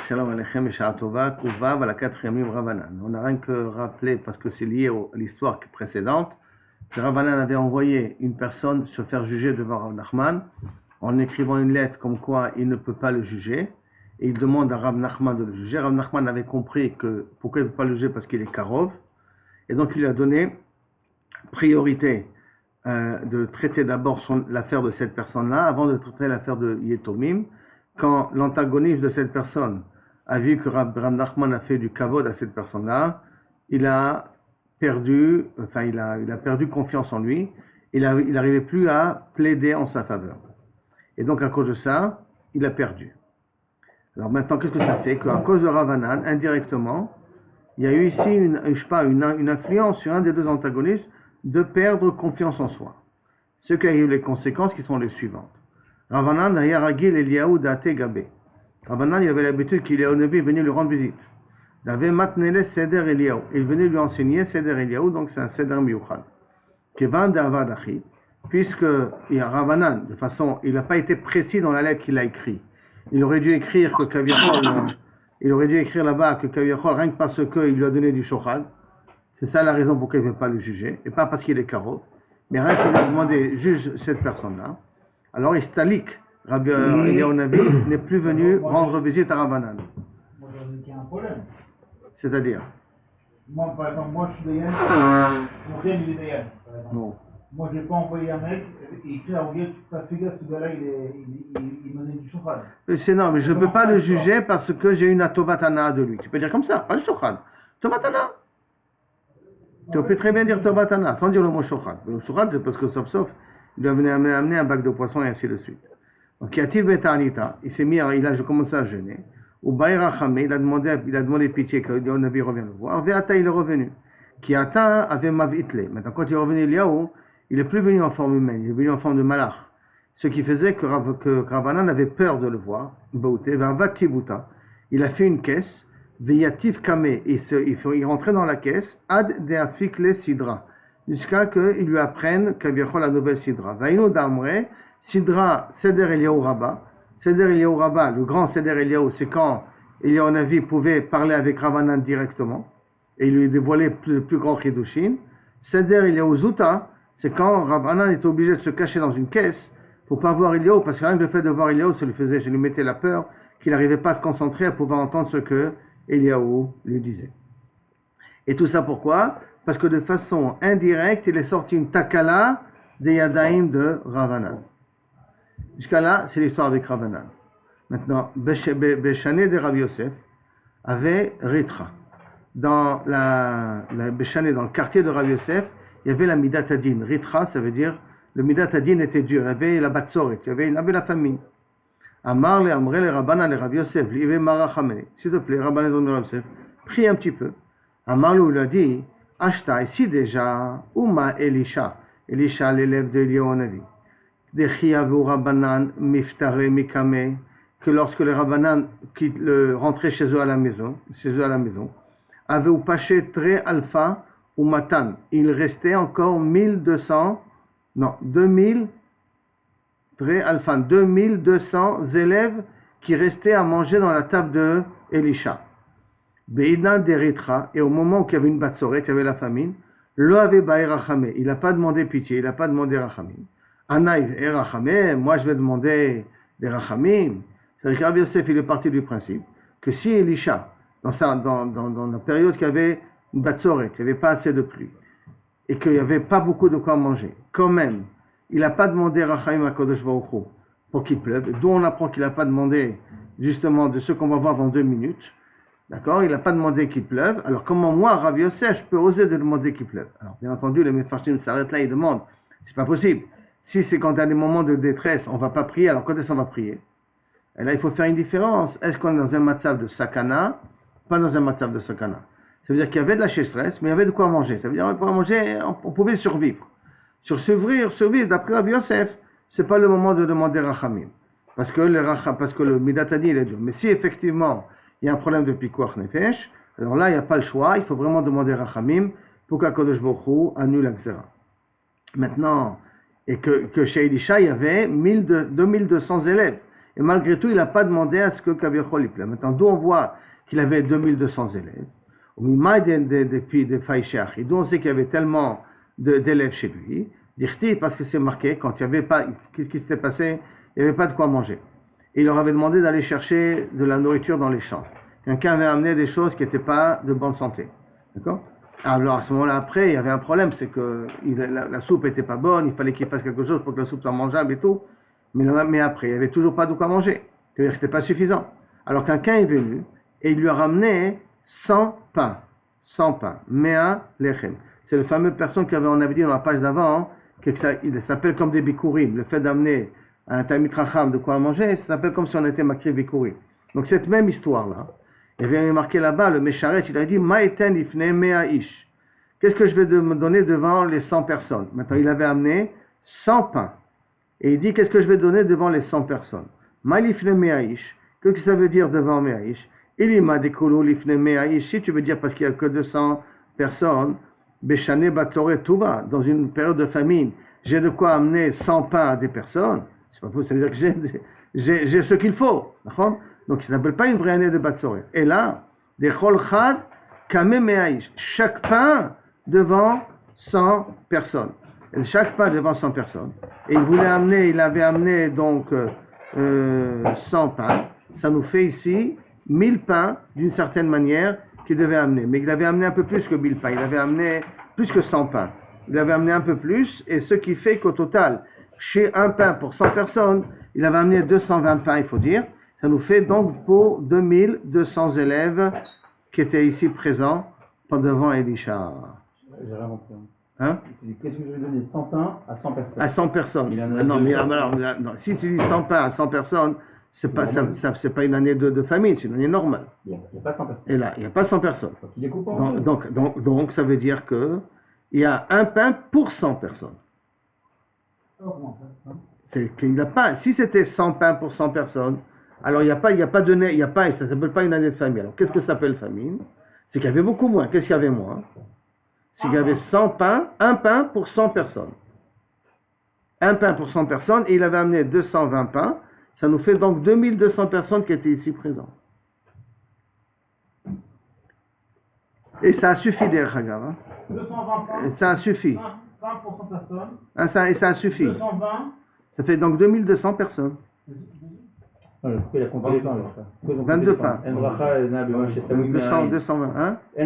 Shalom Aleichem et Shara Tova, Kuvav à la 4e livre Ravanan. On n'a rien que rappelé, parce que c'est lié à l'histoire précédente, que Ravanan avait envoyé une personne se faire juger devant Rav Nachman en écrivant une lettre comme quoi il ne peut pas le juger. Et il demande à Rav Nachman de le juger. Rav Nachman avait compris que pourquoi il ne peut pas le juger, parce qu'il est Karov. Et donc il lui a donné priorité de traiter d'abord l'affaire de cette personne-là avant de traiter l'affaire de Yetomim. Quand l'antagoniste de cette personne a vu que Rav Nachman a fait du kavod à cette personne-là, il a perdu confiance en lui. Il n'arrivait plus à plaider en sa faveur. Et donc à cause de ça, il a perdu. Alors maintenant, qu'est-ce que ça fait? Qu'à cause de Ravanan, indirectement, il y a eu ici une influence sur un des deux antagonistes de perdre confiance en soi. Ce qui a eu les conséquences qui sont les suivantes. Ravanan Yaragil Eliyahu Date Gabe. Ravanan, il avait l'habitude qu'Eliyahu Navi venait lui rendre visite. Il avait Matnele Seder Eliyahu. Il venait lui enseigner Seder Eliyahu, donc c'est un Seder Miyuchad. Kevan Davadachi, puisque Ravanan, de façon, il n'a pas été précis dans la lettre qu'il a écrite. Il aurait dû écrire que Kaviachol, il aurait dû écrire là-bas que Kaviachol, rien que parce qu'il lui a donné du shochad. C'est ça la raison pour laquelle il ne veut pas le juger, et pas parce qu'il est karo, mais rien qu'il lui a demandé, juge cette personne-là. Alors, Istalik, Rabbi Eliyahu Navi, n'est plus venu rendre visite à Ravanan. Moi, j'ai un problème. C'est-à-dire Moi, par exemple, je suis Dayan, mon frère, il est Dayan, par exemple. Non. Moi, je n'ai pas envoyé un mec, et écrit à Roguet, ta figure, ce gars-là, il me donne du chauffage. C'est non, mais je ne peux pas le juger parce que j'ai une Tovatana de lui. Tu peux dire comme ça, pas le shochad. Tovatana. Tu peux très bien dire Tovatana, sans dire le mot shochad. Le shochad, c'est parce que sauf, il doit venir amener un bac de poisson et ainsi de suite. Donc, Yativ Betanita, il s'est mis, il a commencé à jeûner. Ou Baïrachame, il a demandé pitié que le Navi revienne le voir. Veata, il est revenu. Kiata avait Mavitle. Maintenant, quand il est revenu, Eliyahu, il n'est plus venu en forme humaine, il est venu en forme de malach. Ce qui faisait que Ravanan avait peur de le voir. Il a fait une caisse. Veyativ Kame, il rentrait dans la caisse. Ad Deafikle Sidra. Jusqu'à qu'il lui apprenne Kaviachol la nouvelle Sidra. Vaino Damre, Sidra Seder Eliyahu Rabba. Seder Eliyahu Rabba, le grand Seder Eliyahu, c'est quand Eliyahu Navi pouvait parler avec Ravanan directement et il lui dévoilait le plus grand Chidushin. Seder Eliyahu Zuta, c'est quand Ravanan était obligé de se cacher dans une caisse pour ne pas voir Eliyahu, parce que rien que le fait de voir Eliyahu, ça lui mettait la peur qu'il n'arrivait pas à se concentrer à pouvoir entendre ce que Eliyahu lui disait. Et tout ça pourquoi? Parce que de façon indirecte, il est sorti une takala des yadaïm de Ravanan. Jusqu'à là, c'est l'histoire avec Ravanan. Maintenant, Béchané de Rav Yosef avait Ritra. Dans Béchané, dans le quartier de Rav Yosef, il y avait la Midat Adin. Ritra, ça veut dire, le Midat Adin était dur. Il y avait la Batsoret, il y avait la famine. Amar le Amre le Rabbanan le Rav Yosef, il y avait Marachamene. S'il te plaît, Rabbanan de Rav Yosef, prie un petit peu. Amar lui a dit, Ashta, ici déjà, Uma Elisha. Elisha, l'élève de Eliyahu Navi. Dechiavu Rabbanan miftare mikame, que lorsque les Rabbanan rentraient chez eux à la maison, avaient ou paché très alpha ou matan, il restait encore 2200 élèves qui restaient à manger dans la table de Elisha. Beidna deritra, et au moment où il y avait une batsoret, il y avait la famine, lo avait baïrachame, il n'a pas demandé pitié, il n'a pas demandé rachamim. Anaïv et rachamim, moi je vais demander des rachamim. C'est-à-dire que Rav Yosef, il est parti du principe que si Elisha, dans la période qu'il y avait une batsoret, il n'y avait pas assez de pluie, et qu'il n'y avait pas beaucoup de quoi manger, quand même, il n'a pas demandé rachamim à Kodesh Baruch Hu pour qu'il pleuve, d'où on apprend qu'il n'a pas demandé justement de ce qu'on va voir dans 2 minutes. D'accord? Il n'a pas demandé qu'il pleuve. Alors, comment moi, Rav Yosef, je peux oser de demander qu'il pleuve? Alors, bien entendu, les Mefarshim s'arrêtent là, ils demandent. C'est pas possible. Si c'est quand il y a des moments de détresse, on ne va pas prier, alors quand est-ce qu'on va prier? Et là, il faut faire une différence. Est-ce qu'on est dans un matzav de sakana? Pas dans un matzav de sakana. Ça veut dire qu'il y avait de la sécheresse, mais il y avait de quoi manger. Ça veut dire qu'on pouvait manger, on pouvait survivre. Survivre, d'après Rav Yosef, c'est pas le moment de demander rachamim. Parce que le midatani, il est dur. Mais si effectivement, il y a un problème de pikuach nefesh, alors là, il n'y a pas le choix, il faut vraiment demander rachamim pour qu'Akadosh Baruch Hu annule la xéra. Maintenant, et que chez Elisha, il y avait 2200 élèves. et malgré tout, il n'a pas demandé à ce que Kavichol y plaît. Maintenant, d'où on voit qu'il avait 2200 élèves, au Mimai de Faïcheach, et d'où on sait qu'il y avait tellement d'élèves chez lui, parce que c'est marqué, quand il n'y avait pas, qu'est-ce qui s'était passé? Il n'y avait pas de quoi manger. Et il leur avait demandé d'aller chercher de la nourriture dans les champs. Quelqu'un avait amené des choses qui n'étaient pas de bonne santé. D'accord? Alors à ce moment-là, après, il y avait un problème, c'est que la soupe n'était pas bonne, il fallait qu'il fasse quelque chose pour que la soupe soit mangeable et tout. Mais après, il n'y avait toujours pas de quoi manger. C'est-à-dire que ce n'était pas suffisant. Alors quelqu'un est venu et il lui a ramené 100 pains. 100 pains. Mea lechem. C'est le fameux personne on avait dit dans la page d'avant, il s'appelle comme des bikurim. Le fait d'amener à un Talmid Chacham de quoi manger, ça s'appelle comme si on était makri bikurim. Donc cette même histoire-là, il avait marqué là-bas, le Mesharet, il a dit, Ma'eten ifne mea ish. Qu'est-ce que je vais me donner devant les 100 personnes? Maintenant, il avait amené 100 pains. Et il dit, qu'est-ce que je vais donner devant les 100 personnes? Ma'ifne mea ish. Qu'est-ce que ça veut dire devant mea ish? Il m'a découlé l'ifne mea ish. Si tu veux dire parce qu'il n'y a que 200 personnes, Beshane Batzore Touba, dans une période de famine, j'ai de quoi amener 100 pains à des personnes. C'est pas possible, ça veut dire que j'ai ce qu'il faut. D'accord? Donc, ça n'appelle pas une vraie année de Batzore. Et là, des Chol Chad, Kame Meaïch. Chaque pain devant 100 personnes. Et chaque pain devant 100 personnes. Et il avait amené donc 100 pains. Ça nous fait ici 1000 pains, d'une certaine manière, qu'il devait amener. Mais il avait amené un peu plus que 1000 pains. Il avait amené plus que 100 pains. Il avait amené un peu plus. Et ce qui fait qu'au total, chez un pain pour 100 personnes, il avait amené 220 pains, il faut dire. Ça nous fait donc pour 2200 élèves qui étaient ici présents devant Elisha. J'ai rien compris. Hein? Qu'est-ce que je vais donner 100 pains à 100 personnes? À 100 personnes. Non, mais alors, non, si tu dis 100 pains à 100 personnes, c'est pas une année de famine, c'est une année normale. Il n'y a pas 100 personnes. Et là, il n'y a pas 100 personnes. Il découpe en deux. Donc, ça veut dire que il y a un pain pour 100 personnes. C'est qu'il n'a pas. Si c'était 100 pains pour 100 personnes, alors il n'y a pas ça ne s'appelle pas une année de famine. Alors qu'est-ce que ça s'appelle famine? C'est qu'il y avait beaucoup moins. Qu'est-ce qu'il y avait moins? C'est qu'il y avait 100 pains, un pain pour 100 personnes. Un pain pour 100 personnes, et il avait amené 220 pains. Ça nous fait donc 2200 personnes qui étaient ici présentes. Et ça a suffi, derrière Hagav. 220 pains. Et ça a suffi. 20 pour 100 personnes. Et ça a suffi. 220. Ça fait donc 2200 personnes. Pourquoi il a compté les pains alors ça? 22 pains. 220, hein? En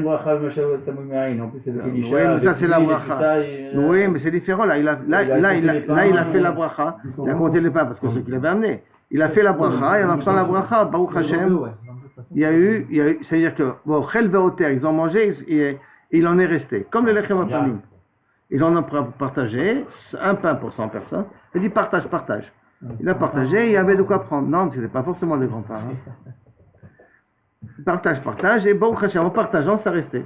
plus, c'est le Oui, mais ça c'est la bracha. Oui, mais c'est différent. Là, il a fait la bracha. Il a compté les pains parce que c'est ce qu'il avait amené. Il a fait la bracha et en faisant la bracha, Baruch Hashem, il y a eu, c'est-à-dire que, bon, Chel Veoter, ils ont mangé et il en est resté. Comme le Lechem Apamim. Ils en ont partagé, un pain pour 100 personnes. Il dit partage. Il a partagé, il y avait de quoi prendre. Non, ce n'était pas forcément des grands pains. Partage, et Baruch Hashem, en partageant, ça restait.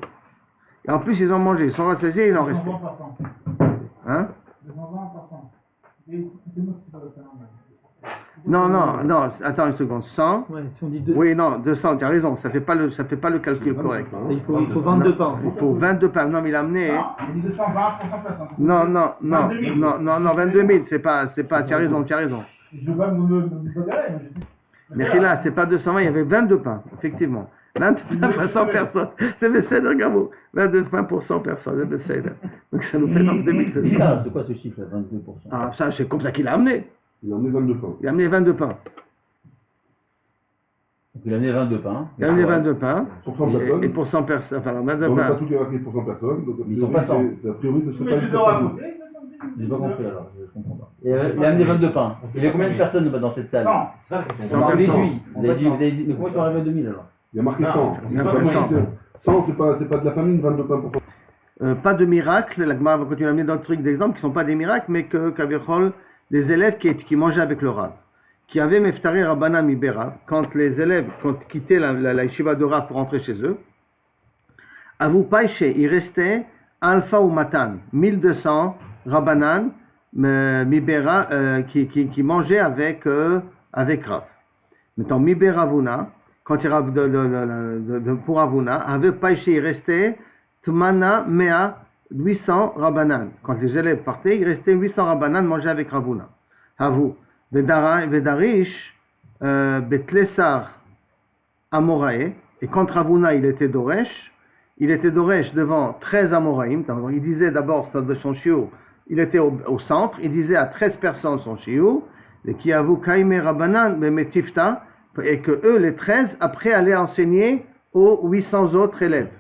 Et en plus, ils ont mangé, ils sont rassasiés, il en restait. Hein? Non, attends une seconde. 100? Ouais, si on dit 2. Oui, non, 200, tu as raison, ça fait pas le calcul correct. Il faut 22 pains. Il faut 22 pains. Non, mais il a amené. Il dit 220 pour 100 personnes. Non, 22 000, c'est pas, tu as raison. Je vais me bagarrer. Mais là, c'est pas 220, il y avait 22 pains, effectivement. 22 pains pour 100 personnes. C'est Besséder Gamou. 22 pains pour 100 personnes, c'est Besséder. Donc ça nous fait donc 2200. C'est quoi ce chiffre, 22%? Ah, ça, c'est comme ça qu'il a amené. Il a amené 22 pains. Il a amené 22 pains. Donc il a amené 22 pains. Il a amené 22 pains. Pour 100 personnes. Et pour 100 personnes. Enfin, 22 On n'a pains. pas tout évacué pour 100 personnes. Donc, Ils sont pas 100. a priori, ce serait Mais pas tu une dois personne. raconter. J'ai pas compris alors, je comprends pas. Il a amené 22 pains. Il y a combien de personnes dans cette salle? Non. On a réduit. Vous avez dit, mais comment tu vas arriver à 2000 alors? Il y a marqué 100. il y a marqué 100. 100, c'est pas de la famine, 22 pains pour 100. Pas de miracle. La Gemara va continuer à amener d'autres trucs d'exemples qui ne sont pas des miracles, mais que Kavichol, des élèves qui mangeaient avec le Rav, qui avaient Meftari Rabbana Mibera, quand les élèves quittaient la yeshiva de Rav pour rentrer chez eux, à vous païché, il restait Alpha ou Matan, 1200 Rabbanan Mibera qui mangeaient avec Rav. Maintenant, Mibera Vuna, quand il pour Avuna, avait païché, il restait Tmana Mea 800 Rabbanan. Quand les élèves partaient, il restait 800 Rabbanan manger avec Ravuna. Havu. Vedarish, Betlessar Amorae, et quand Ravuna il était Doresh devant 13 Amoraïm. Il disait d'abord son shiur, il était au centre, il disait à 13 personnes son shiur, et qui avoue Kaime Rabbanan Metifta, et que eux, les 13, après allaient enseigner aux 800 autres élèves,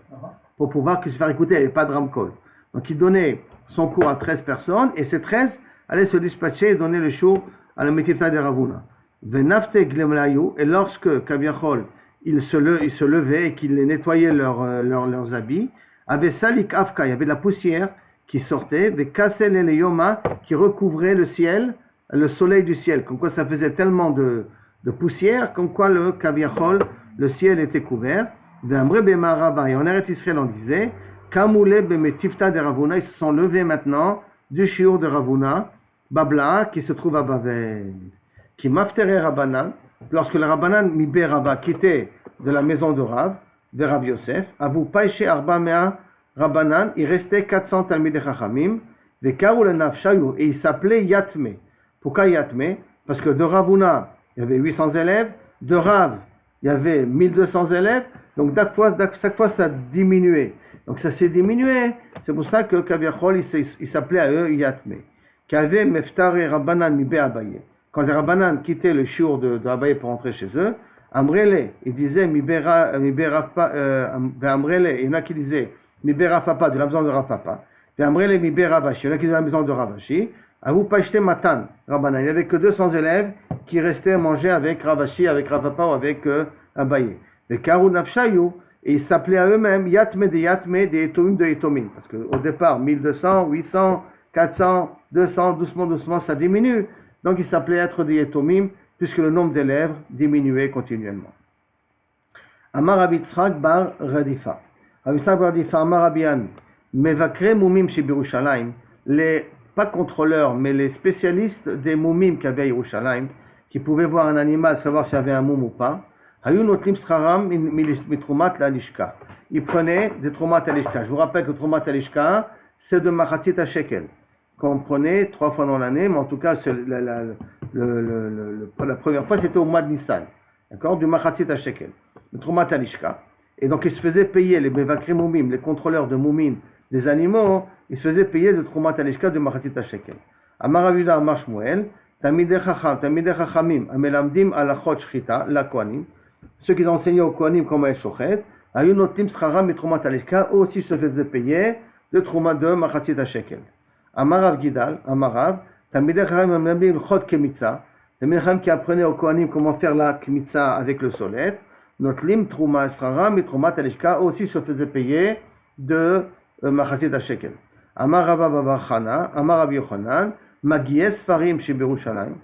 pour pouvoir se faire écouter, il n'y avait pas de ramkol. Donc il donnait son cours à 13 personnes, et ces 13 allaient se dispatcher et donner le shiur à la Metifta de Ravuna. Venafte Glemlayu, et lorsque Kaviachol, il se levait et qu'il nettoyait leurs habits, avait Salik Afka, il y avait de la poussière qui sortait, des Kassel et les Yoma qui recouvraient le ciel, le soleil du ciel, comme quoi ça faisait tellement de poussière, comme quoi le Kaviachol, le ciel était couvert. Ve'amre Bemarava, et en Eretz Israël on disait, Kamoule Bemetifta de Ravuna, ils se sont levés maintenant du shiur de Ravuna, Babla, qui se trouve à Bavel, qui maftere Rabbanan, lorsque le Rabbanan Mibé Rabba quittait de la maison de Rav, de Rav Yosef, Abu Païché Arba Mea Rabbanan, il restait 400 Talmidei Chachamim, de Kaoul Nafshayu, et il s'appelait Yatme. Pourquoi Yatme? Parce que de Ravuna, il y avait 800 élèves, de Rav, il y avait 1200 élèves, donc chaque fois ça diminuait. Donc ça s'est diminué, c'est pour ça que Kaviachol, il s'appelait à eux Yatme. Qu'avait Meftare Rabbanan Mibé Abaye. Quand les Rabbanan quittaient le shiur de Abaye pour rentrer chez eux, Amrele, il disait Amrele, il y en a qui disaient Mibera Papa, de la maison de Rafapa, et Amrele Mibera Vashi, il y en a qui disaient de la maison de Ravashi, Avou Pashte Matan, Rabbanan, il n'y avait que 200 élèves qui restaient manger avec Ravashi, avec Rafapa ou avec Abaye. Les Karou Nafshayu, et ils s'appelaient à eux-mêmes Yatme, des Etomim de Etomim, parce qu'au départ, 1200, 800, 400, 200, doucement, ça diminue. Donc il s'appelait être des Etomim, puisque le nombre d'élèves diminuait continuellement. Amar Rabbi Tzrak bar Radifa. Rabbi Tzrak bar Radifa, Amar Rabbian, Mevakre Mumim chez Yerushalayim, les, pas contrôleurs, mais les spécialistes des Mumim qu'il y avait à Yerushalayim, qui pouvaient voir un animal, savoir s'il y avait un moum ou pas, Hayun Notlim Sraram mitrumat l'alishka. Ils prenaient des trumat alishka. Je vous rappelle que trumat alishka, c'est de machatzit à shekel, qu'on prenait 3 fois dans l'année, mais en tout cas, la première fois, c'était au mois de Nissan, d'accord, du machatzit à shekel, le trumat alishka. Et donc, ils se faisaient payer, les bevakri moumim, les contrôleurs de moumim des animaux, ils se faisaient payer de trumat alishka du machatzit à shekel. Amar Avida Amar Shmuel, Tamidei Chachamim, Amelamdim alachot shchita, la kohanim, ceux qui enseignaient aux kohanim comment être shochet, Hayun Notlim Sraram et trumat alishka, eux aussi se faisaient payer de trumat de machatzit à shekel. Amarav Gidal, Amarav, Tamidei Chachamim Amelamdim chot kemitza, Tamidei Chachamim qui apprenaient aux kohanim comment faire la kemitza avec le solet, Notlim Trouma Sraram et Trumat Alishka aussi se faisaient payer de Machatzit HaShekel. Amar Rabba Baba Chana, Amar Rabbi Yochanan, Magies Farim chez Yerushalayim,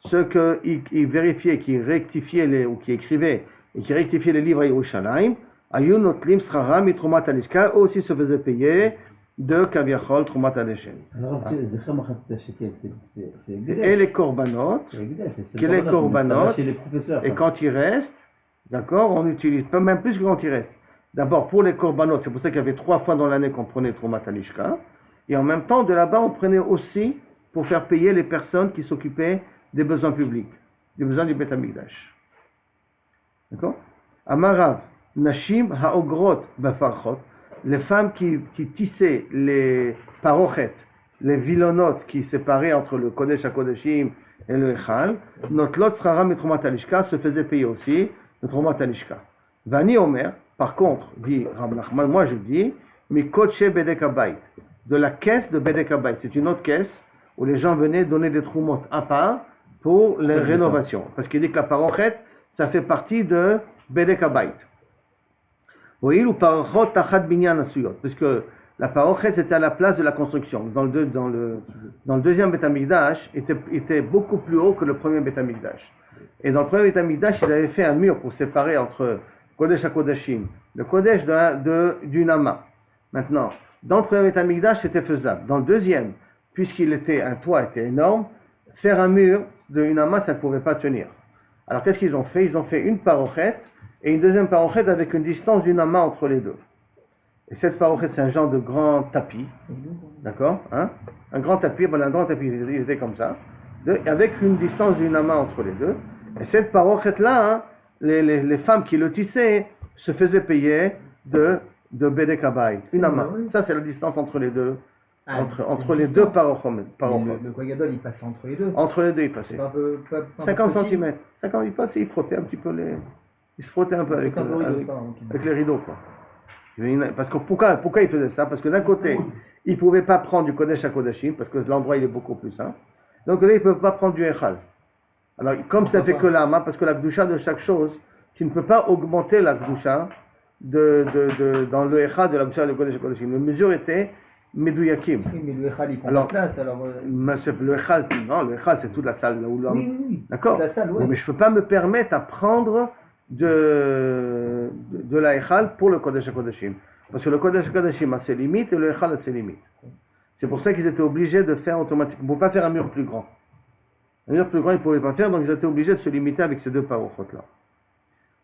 ceux qui vérifiaient, qui rectifiaient ou qui écrivaient et qui rectifiaient les livres à Yerushalayim, Ayun Notlim Sraram et Trumat Alishka aussi se faisaient payer de Kaviachol Trumat Alishka. Alors, de Machatzit HaShekel, c'est et les korbanot, et quand il reste, d'accord, on utilise, pas même plus que quand il reste. D'abord, pour les korbanot, c'est pour ça qu'il y avait 3 fois dans l'année qu'on prenait Trumat Alishka. Et en même temps, de là-bas, on prenait aussi pour faire payer les personnes qui s'occupaient des besoins publics, des besoins du Beth Amikdash. D'accord? Amarav, Nashim Haogrot Bafarchot, les femmes qui tissaient les parochet, les vilonotes qui séparaient entre le Kodesh HaKodeshim et le Echal, Notlot Sraram et Trumat Alishka se faisaient payer aussi le Trumat Alishka. Vani Omer, par contre, dit Rab Nachman, moi je dis, Mikoche Bedek Habayit, de la caisse de Bedek Habayit. C'est une autre caisse où les gens venaient donner des trumot à part pour les rénovations. Parce qu'il dit que la parochet, ça fait partie de Bedek Habayit. Oui, ou parochet tachat binyan asuyot, parce que la parochet c'était à la place de la construction. Dans le deuxième Beth Amikdash, était beaucoup plus haut que le premier Beth Amikdash. Et dans le premier Beth Amikdash, ils avaient fait un mur pour séparer entre Kodesh HaKodeshim, le Kodesh du Nama. Maintenant, dans le premier Beth Amikdash, c'était faisable. Dans le deuxième, puisqu'il était, un toit était énorme, faire un mur de Nama, ça ne pouvait pas tenir. Alors qu'est-ce qu'ils ont fait? Ils ont fait une parochet et une deuxième parochet avec une distance d'une amas entre les deux. Et cette parochet, c'est un genre de grand tapis, d'accord, hein? Un grand tapis, voilà, un grand tapis, il était comme ça, avec une distance d'une amas entre les deux. Et cette parochet-là, hein, les femmes qui le tissaient se faisaient payer de Bedek Habayit, une ama. Ça, c'est la distance entre les deux. Entre les deux parochot. Le Kohen Gadol, il passait entre les deux. Entre les deux, il passait. C'est un peu, pas 50 petit. cm. 50, il passait, il frottait un petit peu il se frottait un peu avec les rideaux, quoi. Parce que pourquoi il faisait ça? Parce que d'un côté, il ne pouvait pas prendre du Kodesh à Kodashim, parce que l'endroit il est beaucoup plus simple. Donc là, il ne peut pas prendre du Echal. Alors, comme ça fait que l'âme, parce que la Gdusha de chaque chose, tu ne peux pas augmenter la Gdusha dans le Echal de la Gdusha de Kodesh à Kodashim. La mesure était Medouyakim. Oui, mais le Echal, il prend la place, alors... Le Echal, non, le Echal, c'est toute la salle là où l'homme... Oui. D'accord. La salle, oui. Bon, mais je ne peux pas me permettre à prendre de la Echal pour le Kodesh HaKodashim. Parce que le Kodesh HaKodashim a ses limites et le Echal a ses limites. C'est pour ça qu'ils étaient obligés de faire automatiquement. Ils ne pouvaient pas faire un mur plus grand. Un mur plus grand, ils ne pouvaient pas faire, donc ils étaient obligés de se limiter avec ces deux parochot-là.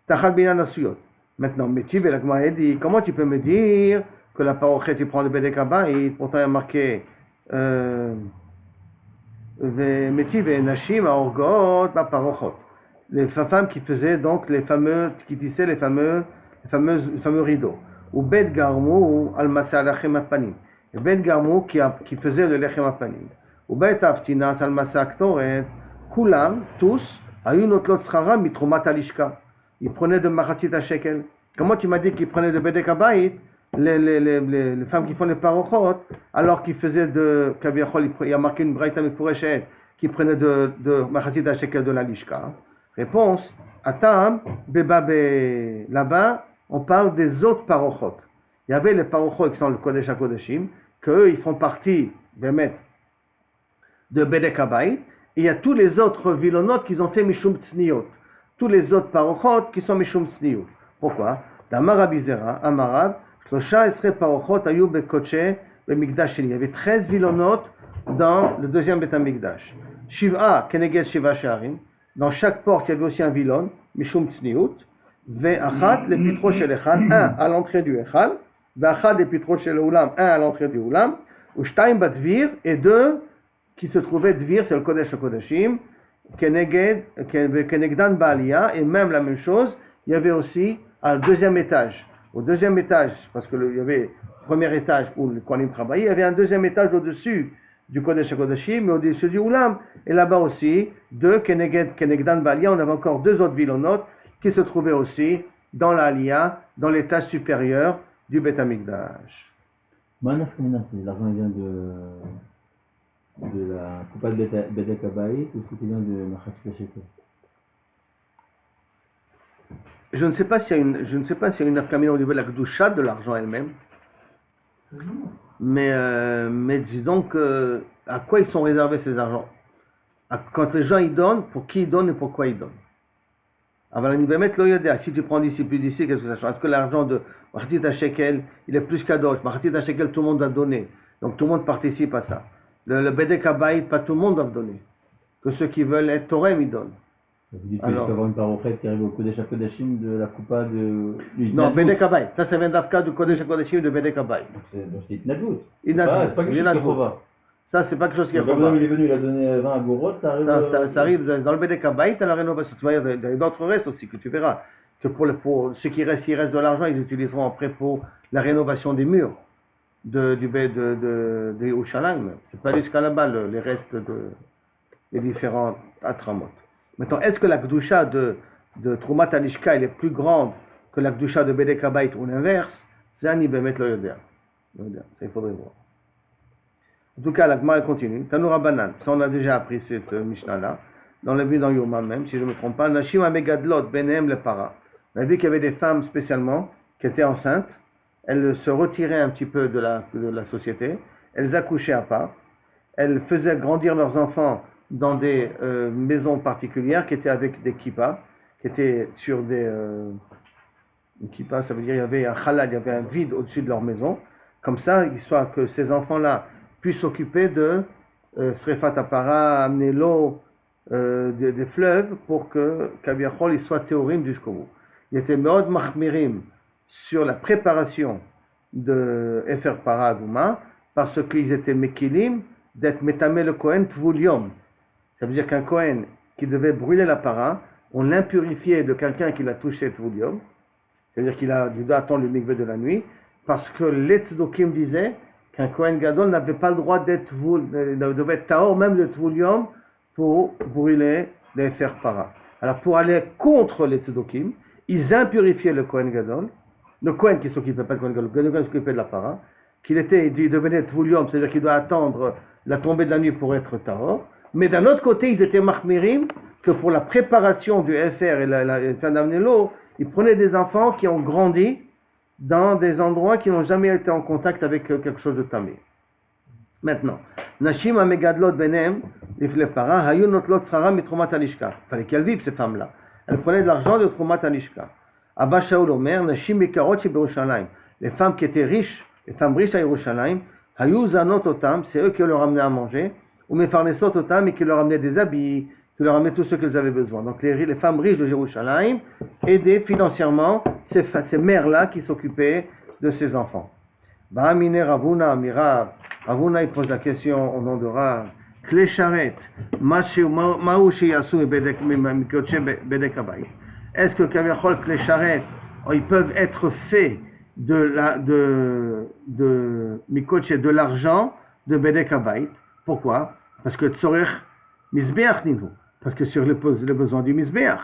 Tachal Binan Asuyot. Maintenant, Métiv et la Gemara dit, comment tu peux me dire que la parochet, tu prends le Bedek Habayit, pourtant il y a marqué Métiv et Nashim Aorgot, la parochot. Les femmes qui faisaient donc qui tissaient les fameux rideaux. Ou Bet Garmou al Masa Lachem Apanim. Et Bet Garmou qui faisait le Lechem Apanim. Ou Bet Aftinas al Masa Aktoret. Kulam, tous, ayun otlot schara mitrumat alishka. Ils prenaient de Machatzit HaShekel. Comment tu m'as dit qu'ils prenaient de Bedek Habayit, les femmes qui font les parochot, alors qu'ils faisaient il y a marqué une braïta mifureshet, qui prenaient de Machatzit HaShekel de la lishka. Réponse, Atam, Bebabe, là-bas, on parle des autres parochot. Il y avait les parochot qui sont le Kodesh HaKodashim, qu'eux, ils font partie, de Bedek Habayit, et il y a tous les autres vilonot qui ont fait Mishum Tzniot. Tous les autres parochot qui sont Mishum Tzniot. Pourquoi? Damar Abizera, Amarab, Shlosha Esre parochot ayub bekoche bemikdash sheni. Il y avait 13 vilonot dans le deuxième Beth Amikdash. Shiv'a keneged Shiva Sharim. Dans chaque porte, il y avait aussi un vilon, Mishum Tzniut. Ve'achat le pitro shel Echal, un à l'entrée du Echal. Ve'achat le pitro shel Ulam, un à l'entrée du Ulam. Ushtaim batvir, et deux qui se trouvaient Dvir, c'est le Kodesh HaKodashim, Kenegdan Baalia, et même la même chose, il y avait aussi un deuxième étage. Au deuxième étage, parce que il y avait le premier étage où le Kohanim travaillait, il y avait un deuxième étage au-dessus du Kodesh HaKodashim, mais au-dessus du Ulam, et là-bas aussi, Kenegdan Baalia, on avait encore deux autres vilonot qui se trouvaient aussi dans l'Aliyah, dans l'étage supérieur du Beth Amikdash. L'argent vient de la coupa de Bedek Habayit ou c'était bien de Machatzit HaShekel? Je ne sais pas s'il y a une nafkamina au niveau de la Gdusha de l'argent elle-même. Mais disons que à quoi ils sont réservés ces argents? Quand les gens ils donnent, pour qui ils donnent et pourquoi ils donnent. Si tu prends d'ici plus d'ici, qu'est-ce que ça change? Est-ce que l'argent de Machatzit HaShekel, il est plus kadosh? Machatzit HaShekel, tout le monde a donné. Donc tout le monde participe à ça. Le Bedek Habayit, pas tout le monde doit donner. Que ceux qui veulent être Torem, ils donnent. Vous dites qu'il peut y avoir une parochet qui arrive au Kodesh HaKodashim de la coupa de... Non, Bedek Habayit. Ça vient d'Afka du Kodesh HaKodashim de Bedek Habayit. Donc c'est Itnadvout. C'est pas quelque chose qui est Chova. Ça, c'est pas quelque chose qui est Chova. Comme il est venu, il a donné 20 agorot, ça arrive... Ça arrive dans le Bedek Habayit à la rénovation. Tu vois, il y a d'autres restes aussi que tu verras. Que pour ceux qui restent, s'il reste de l'argent, ils utiliseront après pour la rénovation des murs. De Yerushalayim. C'est pas jusqu'à là-bas les restes des différents atramot. Maintenant, est-ce que la Gdusha de Trumat Alishka est plus grande que la Gdusha de Bedek Habayit ou l'inverse? C'est un Ibemet lo yoder. Ça, il faudrait voir. En tout cas, la Gemara continue. Tanour Rabbanan. Ça, on a déjà appris cette Mishnah-là. On l'a vu dans Yoma même, si je ne me trompe pas. Nashim Amegadlot, Benem le Para. On a vu qu'il y avait des femmes spécialement qui étaient enceintes. Elles se retiraient un petit peu de la société, elles accouchaient à part, elles faisaient grandir leurs enfants dans des maisons particulières qui étaient avec des kippas, qui étaient sur des... une kippa, ça veut dire il y avait un halal, il y avait un vide au-dessus de leur maison, comme ça, histoire que ces enfants-là puissent s'occuper de Srefat Apara, amener l'eau des fleuves pour que Kabiachol il soit théorim jusqu'au bout. Il était Meod Mahmirim sur la préparation de Efer Para Adouma, parce qu'ils étaient Mekilim d'être Metame le Kohen Tvulium. Ça veut dire qu'un Kohen qui devait brûler la para on l'impurifiait de quelqu'un qui l'a touché Tvoulium, c'est-à-dire qu'il doit attendre le mikveh de la nuit, parce que les Tzdokim disaient qu'un Kohen Gadol n'avait pas le droit devait être Tahor, même le Tvoulium, pour brûler les fers para. Alors pour aller contre les Tzdokim, ils impurifiaient le Kohen Gadol, le Kohen qui s'occupait pas de Kohen Gadol, le Kohen qui s'occupait de la para, il devenait Tvoulium, c'est-à-dire qu'il doit attendre la tombée de la nuit pour être Tahor. Mais d'un autre côté, ils étaient Mahmirim, que pour la préparation du FR et la fin d'amener l'eau, ils prenaient des enfants qui ont grandi dans des endroits qui n'ont jamais été en contact avec quelque chose de tamé. Maintenant, Nashim Amegadlot Benem, les para, Hayun Notlot Tzara Mitrumat Alishka. Il fallait qu'elles vivent, ces femmes-là. Elles prenaient de l'argent de Trumat Alishka. Abba Shaul Omer, Nashim Mekarot Shebirushalayim. Les femmes qui étaient riches, les femmes riches à Yerushalayim, Hayu Zanot Otam, c'est eux qui leur amenaient à manger, ou Mefarnesot Otam, et qui leur amenaient des habits, qui leur amenaient tout ce qu'elles avaient besoin. Donc les femmes riches de Yerushalayim aidaient financièrement ces mères-là qui s'occupaient de ces enfants. Ba'amine Ravuna, Mirav, Ravuna il pose la question au nom de Rav, Kle Sharet, Ma'u Sheyasu Bedek Bedek Abayit. Est-ce que Kaviachol Kle Sharet, ils peuvent être faits de l'argent de Bedek Abayit? Pourquoi? Parce que Tzorech Mizbeach Nino. Parce que sur les besoins du Mizbeach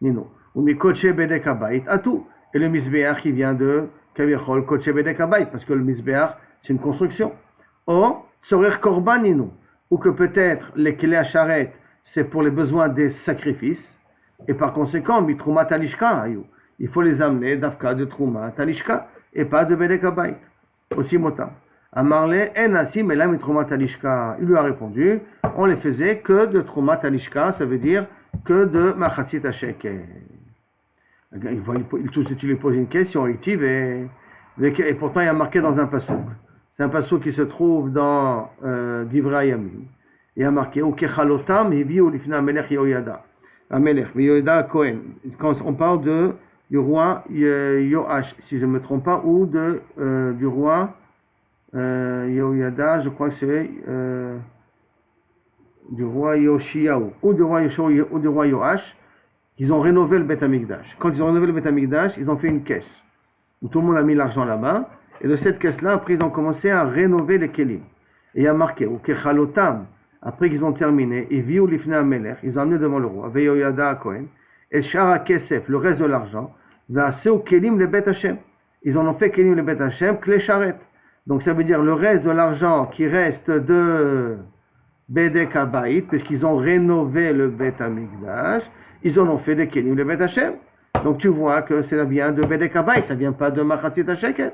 Nino. Ou Mikoche Bedek Abayit à tout. Et le Mizbeach qui vient de Kaviachol Koche Bedek Abayit. Parce que le Mizbeach c'est une construction. Ou Tzorech Korban Nino. Ou que peut-être les Kele Hacharet c'est pour les besoins des sacrifices. Et par conséquent, Mitrumat Alishka, il faut les amener d'Afka de Trumat Alishka et pas de Bedek Abayit. Aussi Motam. Amarle, Enasi, mais là, Mitrumat Alishka, il lui a répondu, on les faisait que de Trumat Alishka, ça veut dire que de Machatzit Shekel. Tu lui poses une question, et pourtant il y a marqué dans un passouk. C'est un passouk qui se trouve dans Divrei Yamim. Il y a marqué, Ukechalotam, Hiviu Lifna Melech Yehoyada. Amelech, Yehoyada Kohen. Quand on parle du roi Yoash, si je ne me trompe pas, ou du roi Yehoyada, je crois que c'est du roi Yoshiaou, ou du roi Yoash, ils ont rénové le Beth Amikdash. Quand ils ont rénové le Beth Amikdash, ils ont fait une caisse, où tout le monde a mis l'argent là-bas, et de cette caisse-là, après ils ont commencé à rénover les kelim. Et il y a marqué, Ukechalotam, après qu'ils ont terminé, et Viu Lifnei Amelech, ils ont amené devant le roi, Veyoyada Kohen, et Shara Kesef, le reste de l'argent, Vaseu Kelim le Bet Hashem. Ils en ont fait Kelim le Bet Hashem, Kle Sharet. Donc ça veut dire le reste de l'argent qui reste de Bedek Abayit, puisqu'ils ont rénové le Bet Amikdash, ils en ont fait des Kelim le Bet Hashem. Donc tu vois que ça vient de Bedek Abayit, ça vient pas de Machatzit Shekel.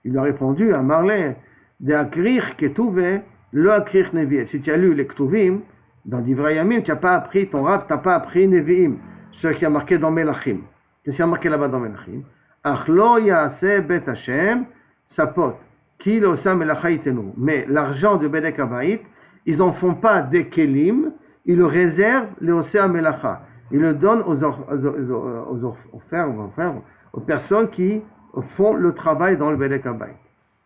Il lui a répondu à Marley, de Akrich Ketouve, le Akrich Nevi'im. Si tu as lu les Ktuvim, dans Divrei Yamim, tu n'as pas appris, ton Rav, tu n'as pas appris Nevi'im, ce qui a marqué dans Melachim. Qu'est-ce qui a marqué là-bas dans Melachim? Achlo Yaaseh Bet Hashem, Sapot, Ki lo Sam Melachayitenu. Mais l'argent de Bedek Abayit, ils n'en font pas des Kelim, ils le réservent, les Osea Melacha. Ils le donnent aux personnes qui font le travail dans le Bedek Abayit.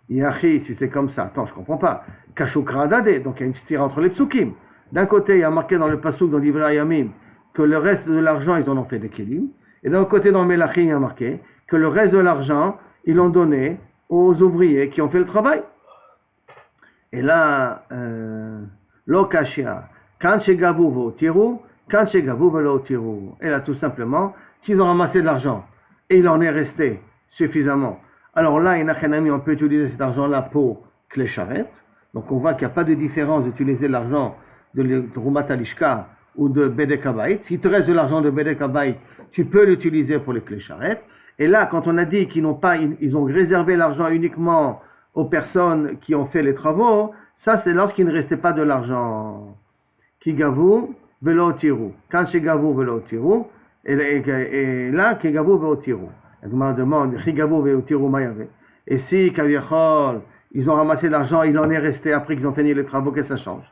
Yachi, si c'est comme ça, attends, je comprends pas. Kashukra Dade, donc il y a une stira entre les psukim. D'un côté, il y a marqué dans le pasuk dans Divrei Yamim que le reste de l'argent, ils en ont fait des kelim. Et d'un autre côté, dans Melachim, il y a marqué que le reste de l'argent, ils l'ont donné aux ouvriers qui ont fait le travail. Et là, lo kashia, kan shegavu vo tiru, kan shegavu velo tiru. Et là, tout simplement, s'ils ont ramassé de l'argent et il en est resté suffisamment, alors là, on peut utiliser cet argent-là pour Kle Sharet. Donc on voit qu'il n'y a pas de différence d'utiliser l'argent de Trumat Alishka ou de Bedek Abayit. S'il te reste de l'argent de Bedek Abayit, tu peux l'utiliser pour les Kle Sharet. Et là, quand on a dit qu'ils n'ont pas, ils ont réservé l'argent uniquement aux personnes qui ont fait les travaux, ça c'est lorsqu'il ne restait pas de l'argent. Ki gavu velo tiru. Quand chez gavu velo tiru, et là, ki gavu velo tiru. La Gemara demande, ki gavu velo tiru mayave. Et si, kaviachol, ils ont ramassé l'argent, il en est resté après qu'ils ont fini les travaux, qu'est-ce que ça change?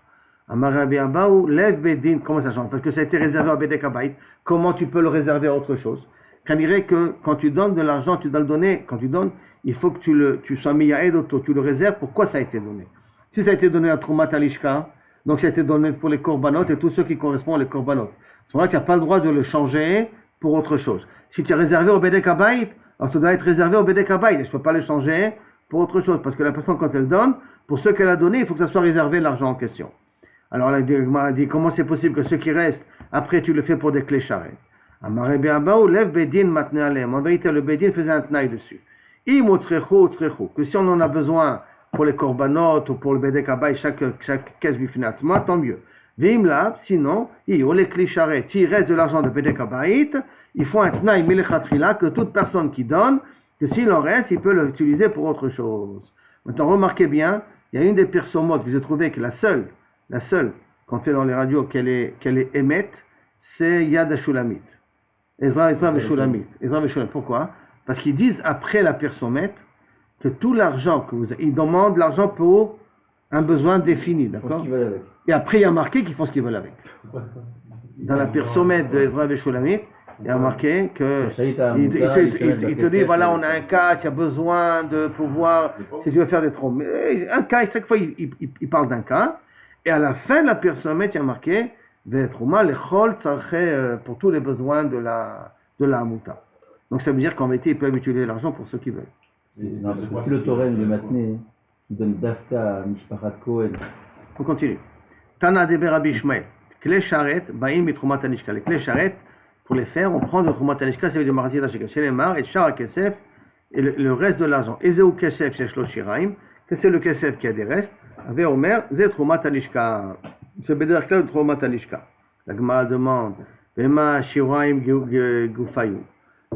Amarabi Abaou, lev bedin, comment ça change? Parce que ça a été réservé à Bedek Abayit. Comment tu peux le réserver à autre chose? Qu'on dirait que quand tu donnes de l'argent, tu dois le donner. Quand tu donnes, il faut que tu sois mis à aide auto, tu le réserves. Pourquoi ça a été donné? Si ça a été donné à Trumat Alishka, donc ça a été donné pour les korbanot et tous ceux qui correspondent aux korbanot. C'est vrai que tu n'as pas le droit de le changer pour autre chose. Si tu es réservé au Bedek Habayit, alors ça doit être réservé au Bedek Habayit. Je ne peux pas le changer pour autre chose. Parce que la personne, quand elle donne, pour ceux qu'elle a donné, il faut que ça soit réservé l'argent en question. Alors elle a dit, comment c'est possible que ce qui reste, après tu le fais pour des clés charrettes. En vérité, le Bedin faisait un tnaï dessus. Que si on en a besoin pour les korbanot ou pour le Bedek Habayit, chaque caisse bifinatement, tant mieux. Sinon, les clés charrettes, s'il reste de l'argent de Bedek Habayit, il faut un tnaï milechatrila que toute personne qui donne, que s'il en reste, il peut l'utiliser pour autre chose. Maintenant, remarquez bien, il y a une des persomotes que j'ai trouvé que la seule qu'on fait dans les radios qu'elle est émette, c'est Yad HaShulamit. Ezra Veshulamit. Pourquoi? Parce qu'ils disent après la persomette que tout l'argent ils demandent l'argent pour un besoin défini, d'accord? Et après il y a marqué qu'ils font ce qu'ils veulent avec. Dans la persomette de Ezra Veshulamit, il y a marqué que il te dit voilà, on a un cas qui a besoin de pouvoir, si tu veux faire des trous. Un cas, chaque fois il parle d'un cas, et à la fin de la persomette, il y a marqué pour tous les besoins de la Hamuta. Donc ça veut dire qu'en vérité, ils peuvent utiliser l'argent pour ceux qui veulent. Non, parce que si le Torah le matin, il donne Dafka à Mishpachat Cohen. On continue. Tana de Rabbi Ishmael. Kle Sharet, Baim mitrumat anishka. Les clés charrettes, pour les faire, on prend de trumat anishka, ça veut dire Marazit Asheka. Chez les mar, et Shara Kesef, et le reste de l'argent. Ezeu Kesef, chez Shlosh Shiraim, que c'est le Kesef qui a des restes. Avec Omer, Zé trumat anishka. C'est Beder Kla de trumat anishka. La Gemara demande, Vema Shiraim Gufayou.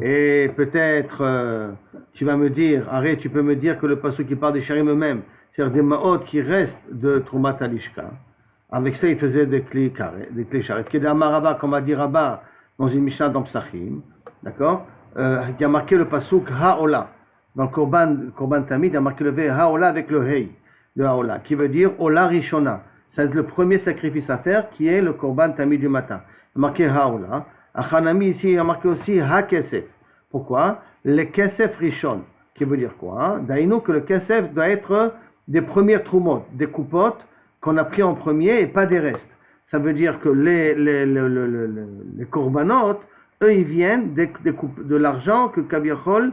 Et peut-être, tu vas me dire, arrête, tu peux me dire que le passage qui parle des Shirim eux-mêmes, c'est-à-dire des Maot qui restent de Trumat Alishka. Avec ça, il faisait des clés charrettes. Qui est d'un Maraba, comme a dit Rabat, dans une Mishnah dans Psachim, d'accord? Il y a marqué le pasuk Ha'ola. Dans le Korban Tamid, il y a marqué le V Ha'ola avec le Hei de Ha'ola, qui veut dire Ola Rishona. C'est le premier sacrifice à faire, qui est le Korban Tamid du matin. Il y a marqué Ha'ola. Achanami ici, il y a marqué aussi Ha-Kesef. Pourquoi? Le Kesef Rishon. Qui veut dire quoi? Daïnou que le Kesef doit être des premières troumot, des coupotes qu'on a pris en premier et pas des restes. Ça veut dire que les korbanot, eux, ils viennent de l'argent que Kabirchol,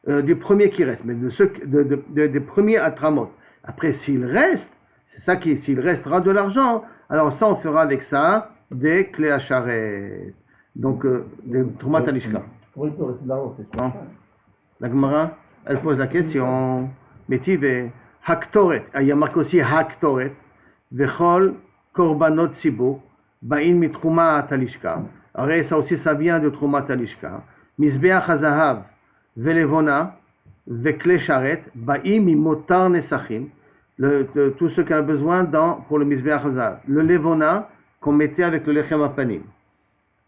du premier qui reste, mais des premiers atramot. Après, s'il reste, c'est ça s'il restera de l'argent, alors ça, on fera avec ça des clés à charrette. Donc, des Trumat Alishka. Oui, il peut rester de l'argent, c'est ça. La Gemara, elle pose la question, Métive, Haktoret, il y a marqué aussi Haktoret, Vechol Korbanot Sibo, Bain mi Trumat Alishka. Alors, ça aussi, ça vient de Trumat Alishka. Mizbeach Hazahav, Velevona, Vekle Sharet, Bain mi Motar Nesachim, tout ce qu'on a besoin pour le Mizbeach Hazahav. Le Levona, qu'on mettait avec le Lechem Apanim.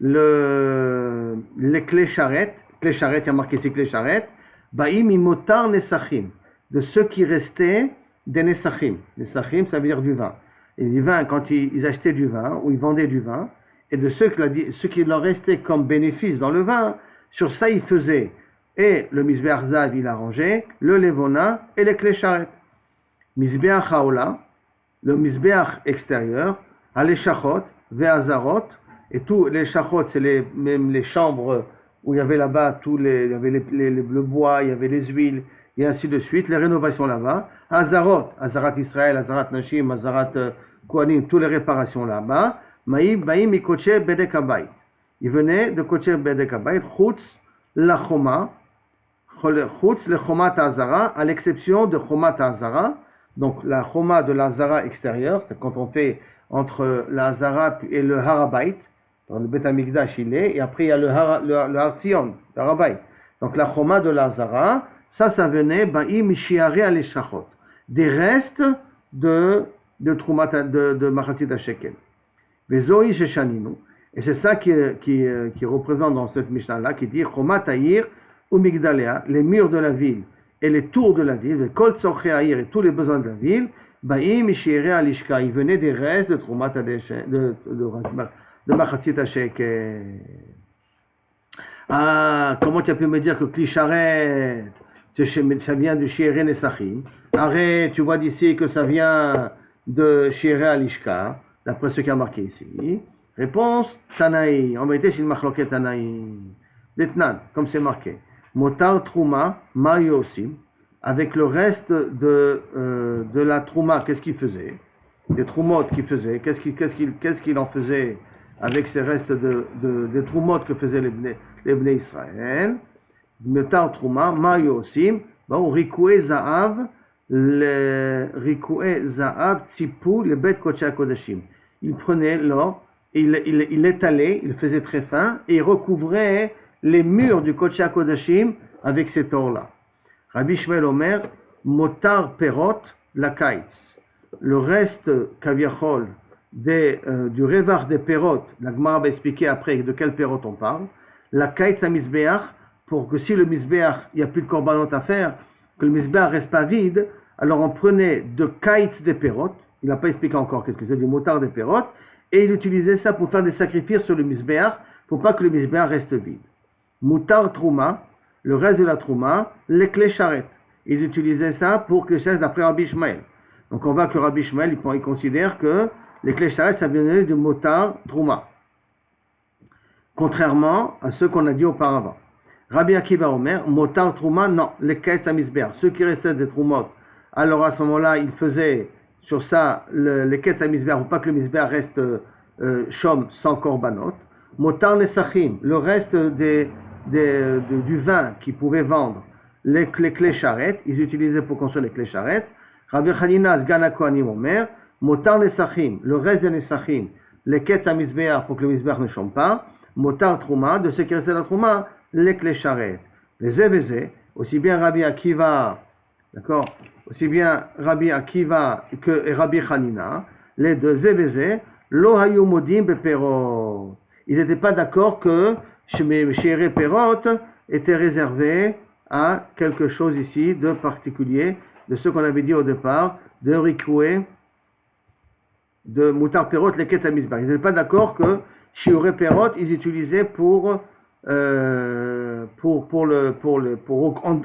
Les clés charrettes, il y a marqué ici clés charrettes, Baim imotar nesachim, de ceux qui restaient des nesachim. Nesachim, ça veut dire du vin. Et du vin, quand ils achetaient du vin, ou ils vendaient du vin, et de ceux qui leur restaient comme bénéfice dans le vin, sur ça ils faisaient, et le Mizbeach Zav, il arrangeait, le Levona et les clés charrettes. Mizbeach Haola, le Mizbeach extérieur, Aleshachot, Ve'azarot, et tous les chachot, c'est même les chambres où il y avait là-bas il y avait le bois, il y avait les huiles, et ainsi de suite, les rénovations là-bas. Azarat Israël, Azarat Nashim, Azarat Kohanim, toutes les réparations là-bas. Baim Mikoche Bedek Habayit. Il venait de Koche Bedek Habayit, Chutz la Choma, Chutz le Chomat Azara, à l'exception de Chomat Azara, donc la Choma de l'Azara extérieure, c'est quand on fait entre l'Azara et le Harabayit. Dans le Beth Amikdash, il est, et après il y a le Har Tzion, le Harabayit. Donc la Choma de l'Azara, ça venait, Baim Shiare Aleshachot, des restes de Trumat, de Machatzit HaShekel. Vezoi Sheshaninu, et c'est ça qui représente dans cette Mishnah-là, qui dit Choma Ta'ir ou Migdalea, les murs de la ville et les tours de la ville, le Kol Tzorche Ha'ir et tous les besoins de la ville, Baim Shiare Alishka, il venait des restes de Trumat de Machatzit HaShekel. Ah, comment tu as pu me dire que Kli Sharet, ça vient de Shiere Nesachim? Arrête, tu vois d'ici que ça vient de Shiere Alishka, d'après ce qui a marqué ici. Réponse, Tanaï. En vérité, c'est une machloket Tanaï. Detnan, comme c'est marqué. Motar Trouma, Mariosim. Avec le reste de la Trouma, qu'est-ce qu'il faisait? Des Troumotes qu'il faisait. Qu'est-ce qu'il en faisait avec ces restes des Troumotes que faisaient les Bnei Israël? Motar Trouma, Mariosim. Bon, Rikoué Zaav, Tzipou, le Bet Kocha Kodashim. Il prenait l'or, il l'étalait, il faisait très fin, et il recouvrait les murs du Kocha Kodashim avec cet or-là. Rabbi Shmuel Omer, Motar Perot, la Kaitz. Le reste, Kaviachol, du révar des Perot, la Gemara va expliquer après de quel Perot on parle. La Kaitz à Misbeach, pour que si le Misbeach, il n'y a plus de korbanot à faire, que le Misbeach reste pas vide, alors on prenait de Kaitz des Perot, il n'a pas expliqué encore qu'est-ce que c'est, du Motar des Perot, et il utilisait ça pour faire des sacrifices sur le Misbeach, pour pas que le Misbeach reste vide. Motar Trouma, le reste de la Trouma, les clés charrettes. Ils utilisaient ça pour que ça d'après Rabbi Shmuel. Donc on voit que Rabbi Shmuel, il considère que les clés charrettes, ça vient du Motar Trouma. Contrairement à ce qu'on a dit auparavant. Rabbi Akiva Omer, Motar Trouma, non, les Kaitz Misbeach. Ceux qui restaient des Troumot, alors à ce moment-là, ils faisaient sur ça les Kaitz Misbeach, pour pas que le Misbeach reste chom sans korbanot. Motar Nesachim, le reste du vin qu'ils pouvaient vendre, les clés charrettes, ils utilisaient pour construire les clés charrettes. Rabbi Hanina Sgan Kohanim Omer, Motar Nesachim, le reste des Nesachim, les Kaitz Misbeach pour que le Misbeach ne chôme pas. Motar Trouma, de ce qui restait de la Trouma, les clés charrettes. Les Zévézé, aussi bien Rabbi Akiva, d'accord, aussi bien Rabbi Akiva que Rabbi Hanina, les deux Zévézé, Lo hayu modim beperot. Ils n'étaient pas d'accord que chez Perot était réservé à quelque chose ici de particulier, de ce qu'on avait dit au départ, de Rikoué, de Moutar Perot, les Kaitz Misbeach. Ils n'étaient pas d'accord que chez Perot, ils utilisaient pour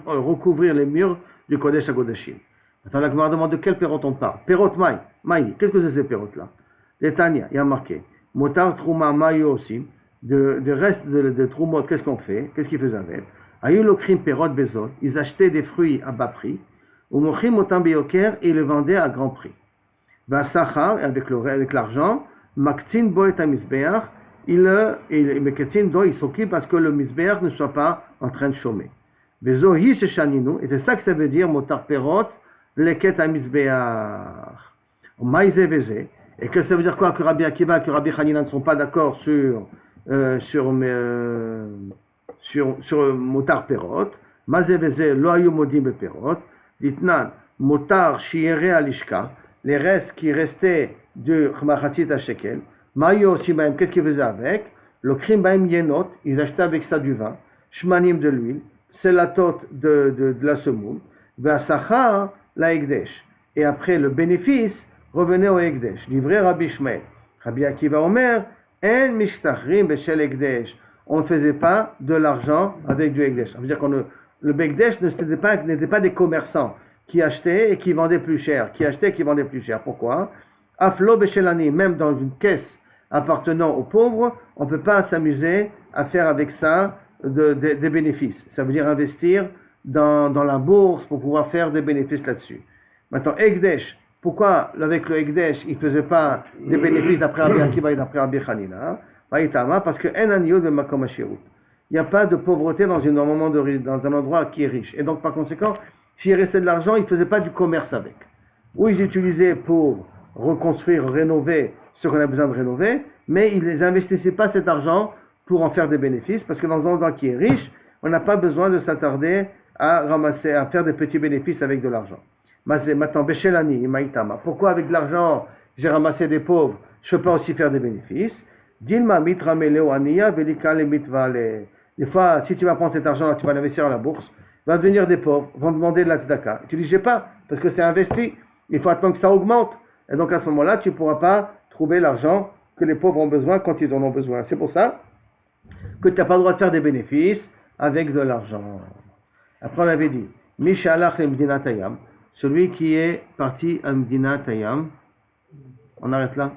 recouvrir les murs du Kodesh HaKodashim. Attends, la Gemara demande de quel Perot on parle. Perot Maï. Qu'est-ce que c'est ces Perot là? Les Tanya, il y a marqué. Motar Trouma Maï aussi. De reste de Troumot, qu'est-ce qu'on fait? Qu'est-ce qu'ils faisaient avec? Ayou Lokrim Perot Bezot. Ils achetaient des fruits à bas prix. Ou Mochim Motam Beyoker et ils le vendaient à grand prix. Vasachar, avec l'argent, Maktin Boet HaMizbeach. Il s'occupe parce que le Misbeach ne soit pas en train de chômer. Et c'est ça que ça veut dire, Motar Perot, leket ha-Misbeach. Et que ça veut dire quoi? Que Rabbi Akiva et que Rabbi Hanina ne sont pas d'accord sur Motar Perot. Mazeveze lo hayu modim beperot. Ditnan, Motar shiere alishka. Les restes qui restaient de Chmachatzit ha-Shekel. Maïo Sibaim, qu'est-ce qu'ils faisaient avec? Le Krim Baim Yenot, ils achetaient avec ça du vin, Shmanim de l'huile, Selatot de la semoule, Vasachar la Ekdesh. Et après, le bénéfice revenait au Ekdesh. Livré Rabbi Shmuel. Rabbi Akiva Omer, En Mishtachrim Beshel Ekdesh. On ne faisait pas de l'argent avec du Ekdesh. Ça veut dire que le Ekdesh n'était pas des commerçants qui achetaient et qui vendaient plus cher. Pourquoi? Aflo Beshelani, même dans une caisse appartenant aux pauvres, on ne peut pas s'amuser à faire avec ça des bénéfices. Ça veut dire investir dans la bourse pour pouvoir faire des bénéfices là-dessus. Maintenant, Ekdesh, pourquoi avec le Ekdesh, il ne faisait pas des bénéfices d'après Rabbi Akiva et d'après Rabbi Hanina? Parce que il n'y a pas de pauvreté dans un endroit qui est riche. Et donc, par conséquent, s'il restait de l'argent, il ne faisait pas du commerce avec. Ou ils utilisaient pour reconstruire, rénover ce qu'on a besoin de rénover, mais ils ne investissaient pas cet argent pour en faire des bénéfices, parce que dans un endroit qui est riche, on n'a pas besoin de s'attarder à faire des petits bénéfices avec de l'argent. Maintenant, Beshelani, Maïtama, pourquoi avec de l'argent, j'ai ramassé des pauvres, je ne peux pas aussi faire des bénéfices? Dilma mitra meleo aniya velika le mitva le. Des fois, si tu vas prendre cet argent, tu vas l'investir à la bourse, va venir des pauvres, vont demander de la tzedaka. Tu dis, j'ai pas, parce que c'est investi, il faut attendre que ça augmente. Et donc à ce moment-là, tu ne pourras pas trouver l'argent que les pauvres ont besoin quand ils en ont besoin. C'est pour ça que tu n'as pas le droit de faire des bénéfices avec de l'argent. Après on avait dit, Mishalach le Mdina Tayam, celui qui est parti à Mdina Tayam. On arrête là.